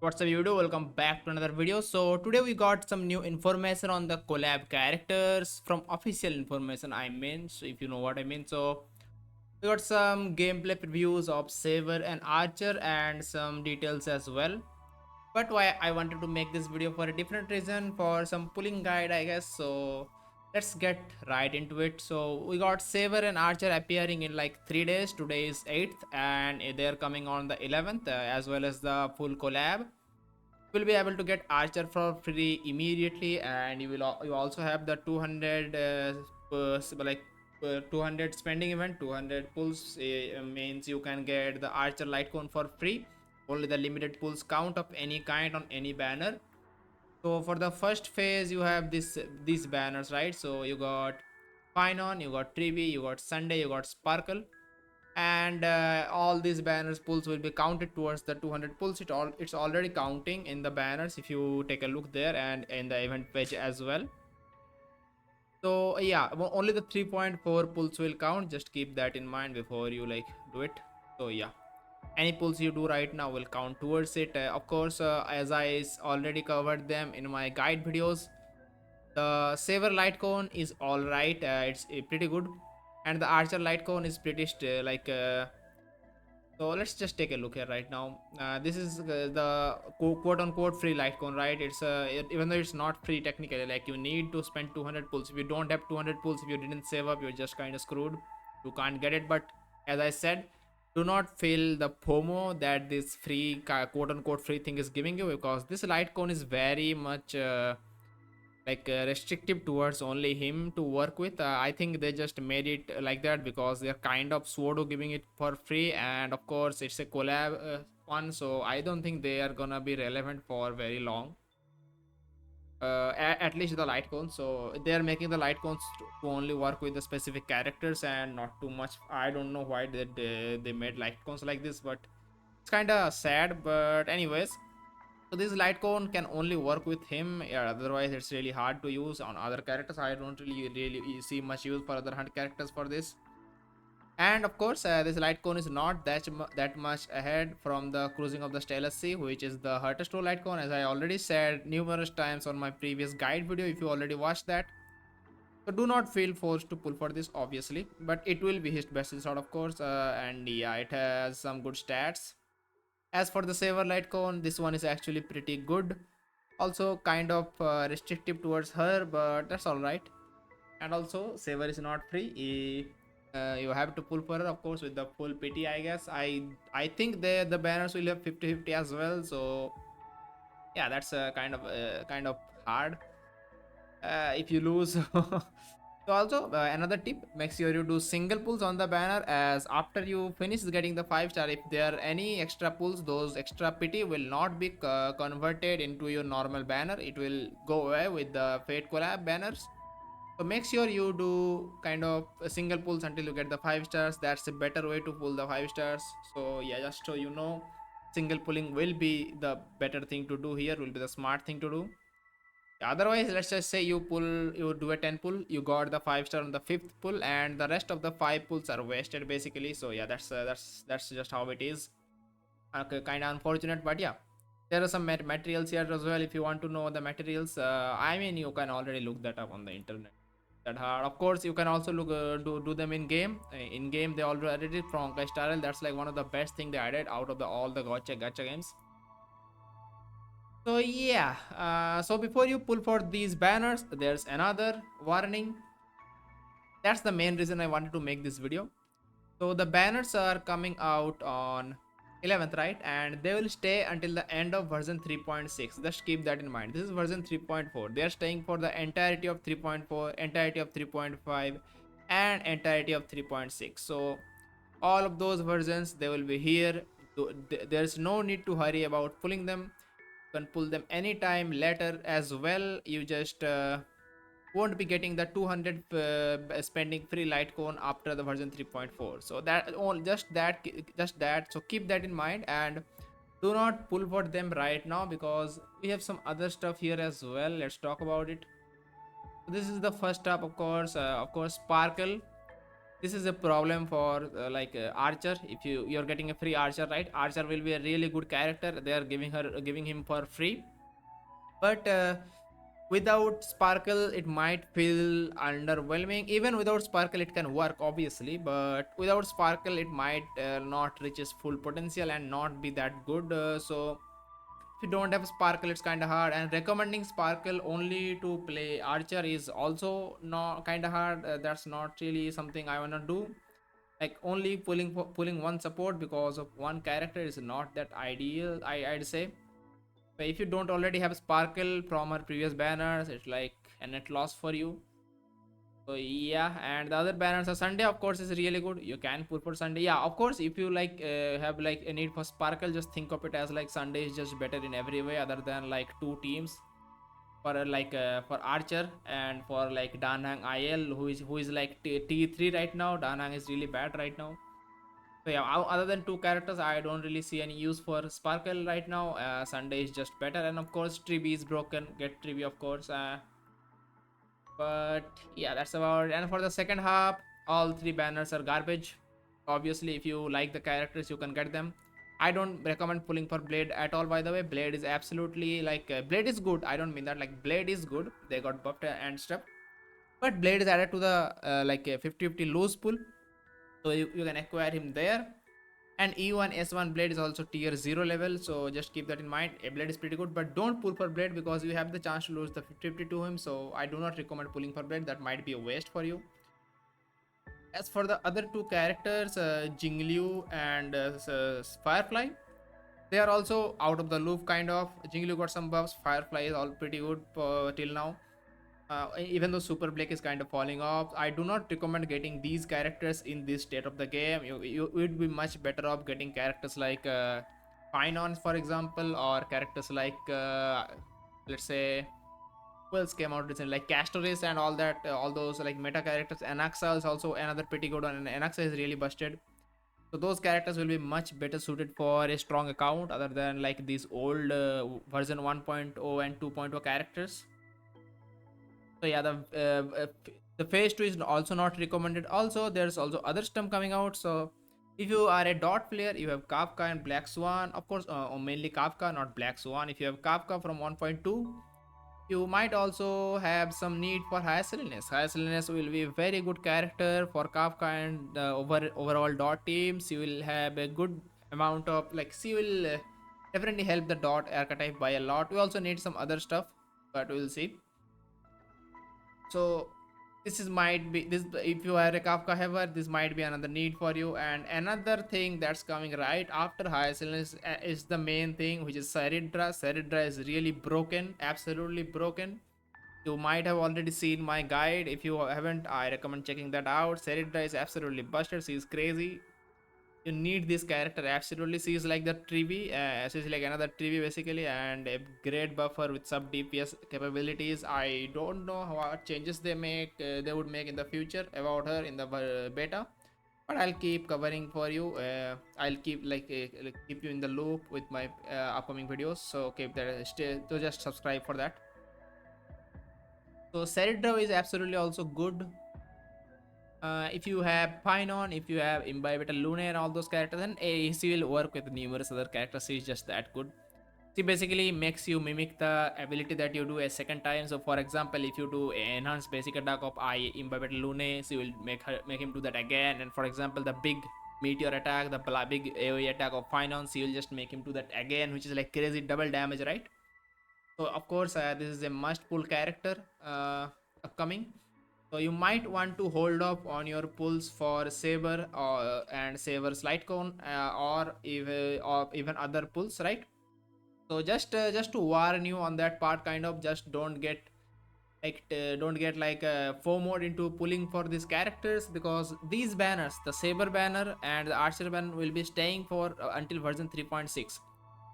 What's up YouTube, welcome back to another video. So today we got some new information on the collab characters from official information, so if you know what I mean. So we got some gameplay previews of Saber and Archer and some details as well. But why I wanted to make this video for a different reason, for some pulling guide I guess. So let's get right into it. So we got Saber and Archer appearing in like 3 days. Today is 8th and they're coming on the 11th, as well as the full collab. Will be able to get Archer for free immediately, and you also have the 200 like 200 spending event. 200 pulls means you can get the Archer light cone for free. Only the limited pulls count of any kind on any banner. So for the first phase you have these banners, right? So you got phainon, you got Trivi, you got Sunday, you got Sparkle, and all these banners pulls will be counted towards the 200 pulls. It's already counting in the banners if you take a look there, and in the event page as well. So yeah, only the 3.4 pulls will count. Just keep that in mind before you like do it. So yeah, any pulls you do right now will count towards it. Of course, as I already covered them in my guide videos, the Saber light cone is all right. It's pretty good, and the Archer light cone is pretty so let's just take a look here right now. This is the quote unquote free light cone, right? Even though it's not free technically, like you need to spend 200 pulls. If you don't have 200 pulls, if you didn't save up, you're just kind of screwed. You can't get it. But as I said, do not feel the FOMO that this free quote unquote free thing is giving you, because this light cone is very much restrictive towards only him to work with. I think they just made it like that because they're kind of pseudo giving it for free, and of course it's a collab one, so I don't think they are gonna be relevant for very long. At least the light cones. So they are making the light cones to only work with the specific characters and not too much. I don't know why they made light cones like this, but it's kind of sad. But anyways, so this light cone can only work with him. Yeah, otherwise it's really hard to use on other characters. I don't really see much use for other hunt characters for this. And of course, this light cone is not that much ahead from the cruising of the Stellar Sea, which is the Hurtest light cone, as I already said numerous times on my previous guide video if you already watched that. So do not feel forced to pull for this, obviously, but it will be his best resort, of course. And yeah, it has some good stats. As for the Saver light cone, this one is actually pretty good. Also kind of restrictive towards her, but that's all right. And also Saver is not free. You have to pull for her, of course, with the full pity, I guess. I think the banners will have 50-50 as well. So yeah, that's kind of hard if you lose. So also another tip, make sure you do single pulls on the banner, as after you finish getting the 5-star, if there are any extra pulls, those extra pity will not be converted into your normal banner. It will go away with the Fate collab banners. So make sure you do kind of single pulls until you get the 5-stars. That's a better way to pull the 5-stars. So yeah, just so you know, single pulling will be the better thing to do here, will be the smart thing to do. Otherwise, let's just say you do a 10 pull, you got the 5-star on the 5th pull, and the rest of the 5 pulls are wasted basically. So yeah, that's just how it is. Okay, kind of unfortunate, but yeah, there are some materials here as well if you want to know the materials. I mean, you can already look that up on the internet. That hard, of course. You can also look do them in game. In game, they already did it from honkaistarrail. That's like one of the best thing they added out of all the gacha games. So yeah, so before you pull for these banners, there's another warning. That's the main reason I wanted to make this video. So the banners are coming out on 11th, right? And they will stay until the end of version 3.6. Just keep that in mind. This is version 3.4. They are staying for the entirety of 3.4, entirety of 3.5, and entirety of 3.6. So all of those versions, they will be here. There's no need to hurry about pulling them. You can pull them anytime later as well. You just won't be getting the 200 spending free light cone after the version 3.4. So that all just that, so keep that in mind, and do not pull for them right now because we have some other stuff here as well. Let's talk about it. So this is the first up, of course. Sparkle. This is a problem for archer. If you're getting a free archer, right? Archer will be a really good character. They are giving him for free, but without sparkle it might feel underwhelming. Even without sparkle it can work obviously, but without sparkle it might not reach its full potential and not be that good. So if you don't have sparkle it's kind of hard, and recommending sparkle only to play archer is also not kind of hard. That's not really something I want to do. Like only pulling one support because of one character is not that ideal, I'd say. But if you don't already have sparkle from our previous banners, it's like a net loss for you. So yeah, and the other banners are Sunday, of course, is really good. You can pull for Sunday. Yeah, of course, if you have like a need for sparkle, just think of it as like Sunday is just better in every way, other than like two teams for for Archer and for like Danhang IL, who is like T3 right now. Danhang is really bad right now. So yeah, other than two characters, I don't really see any use for Sparkle right now. Sunday is just better, and of course, Trivi is broken. Get Trivi, of course. But yeah, that's about it. And for the second half, all three banners are garbage. Obviously, if you like the characters, you can get them. I don't recommend pulling for Blade at all. By the way, Blade is absolutely Blade is good. I don't mean that, like Blade is good. They got buffed and stuff, but Blade is added to the 50-50 loose pool, so you can acquire him there. And E1 S1 Blade is also tier 0 level, so just keep that in mind. A Blade is pretty good, but don't pull for Blade because you have the chance to lose the 50-50 to him, so I do not recommend pulling for Blade. That might be a waste for you. As for the other two characters, Jingliu and Firefly, they are also out of the loop kind of. Jingliu got some buffs, Firefly is all pretty good till now. Even though Super Blake is kind of falling off, I do not recommend getting these characters in this state of the game. You would be much better off getting characters like phainon, for example, or characters like let's say who else came out recently, like Castoris and all that, all those like meta characters. Anaxa is also another pretty good one, and Anaxa is really busted. So those characters will be much better suited for a strong account, other than like these old version 1.0 and 2.0 characters. So yeah, the phase 2 is also not recommended. Also, there's also other stuff coming out. So if you are a dot player, you have Kafka and Black Swan, of course, or mainly Kafka, not Black Swan. If you have Kafka from 1.2, you might also have some need for Hyacinus. Hyacinus will be a very good character for Kafka and overall dot teams. You will have a good amount of like, she will definitely help the dot archetype by a lot. We also need some other stuff, but we'll see. So this is might be this, if you are a Kafka haver, this might be another need for you. And another thing that's coming right after Hyacinus is the main thing, which is Seridra. Seridra is really broken, absolutely broken. You might have already seen my guide. If you haven't, I recommend checking that out. Seridra is absolutely busted. She's crazy. You need this character absolutely. She is like the Trivi, she's like another Trivi basically, and a great buffer with sub DPS capabilities. I don't know what changes they would make in the future about her in the beta, but I'll keep covering for you. I'll keep keep you in the loop with my upcoming videos, so keep that, so just subscribe for that. So Seridro is absolutely also good. If you have phainon, if you have Imbibitor Lune and all those characters, then AC will work with numerous other characters. She's just that good. She basically makes you mimic the ability that you do a second time. So for example, if you do enhanced basic attack of I Imbibitor Lune, she will make him do that again. And for example, the big meteor attack, the big AoE attack of phainon, she will just make him do that again, which is like crazy double damage, right? So of course, this is a must pull character upcoming. So you might want to hold off on your pulls for Saber and Saber's light cone, or even other pulls, right? So just to warn you on that part, kind of, just don't get FOMOed into pulling for these characters, because these banners, the Saber banner and the Archer banner, will be staying for until version 3.6,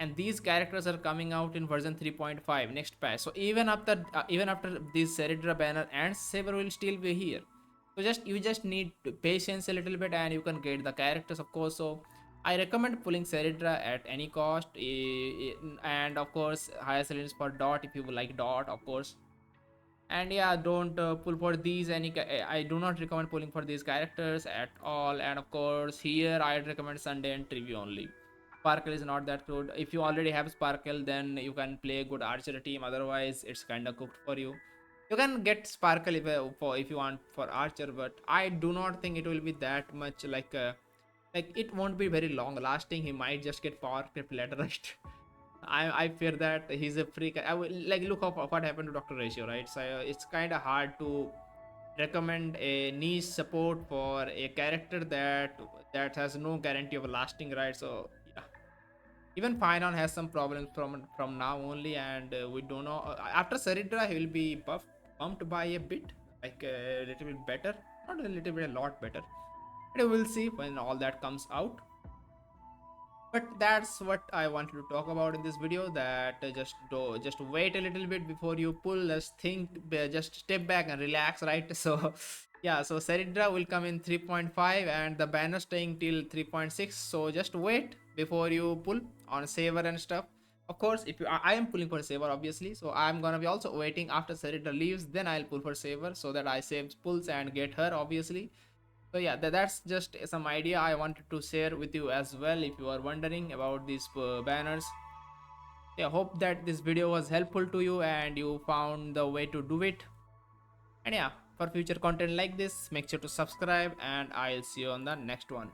and these characters are coming out in version 3.5 next patch. So even after this Seridra banner and Saber will still be here. So you just need patience a little bit, and you can get the characters, of course. So I recommend pulling Seridra at any cost, and of course Hyacinus for dot if you like dot, of course. And yeah, don't pull for these I do not recommend pulling for these characters at all. And of course here I'd recommend Sunday and Trivia only. Sparkle is not that good. If you already have Sparkle, then you can play a good archer team. Otherwise it's kind of cooked for you. You can get Sparkle if you want for archer, but I do not think it will be that much like it won't be very long lasting. He might just get power creep later, right? I fear that he's a freak. I will like look up what happened to Doctor Ratio, right? So it's kind of hard to recommend a niche support for a character that has no guarantee of lasting, right? So yeah, even phainon has some problems from now only, and we don't know. After Seridra, he will be bumped by a bit, like a little bit better, not a little bit, a lot better. But we'll see when all that comes out. But that's what I wanted to talk about in this video, that just wait a little bit before you pull. Just think, just step back and relax, right? So yeah, so Seridra will come in 3.5 and the banner staying till 3.6. So just wait before you pull on Saber and stuff. Of course, if you I am pulling for Saber obviously, so I'm gonna be also waiting after Seridra leaves, then I'll pull for Saber so that I save pulls and get her obviously. So yeah, that's just some idea I wanted to share with you as well, if you are wondering about these banners. Yeah, hope that this video was helpful to you and you found the way to do it. And yeah, for future content like this, make sure to subscribe and I'll see you on the next one.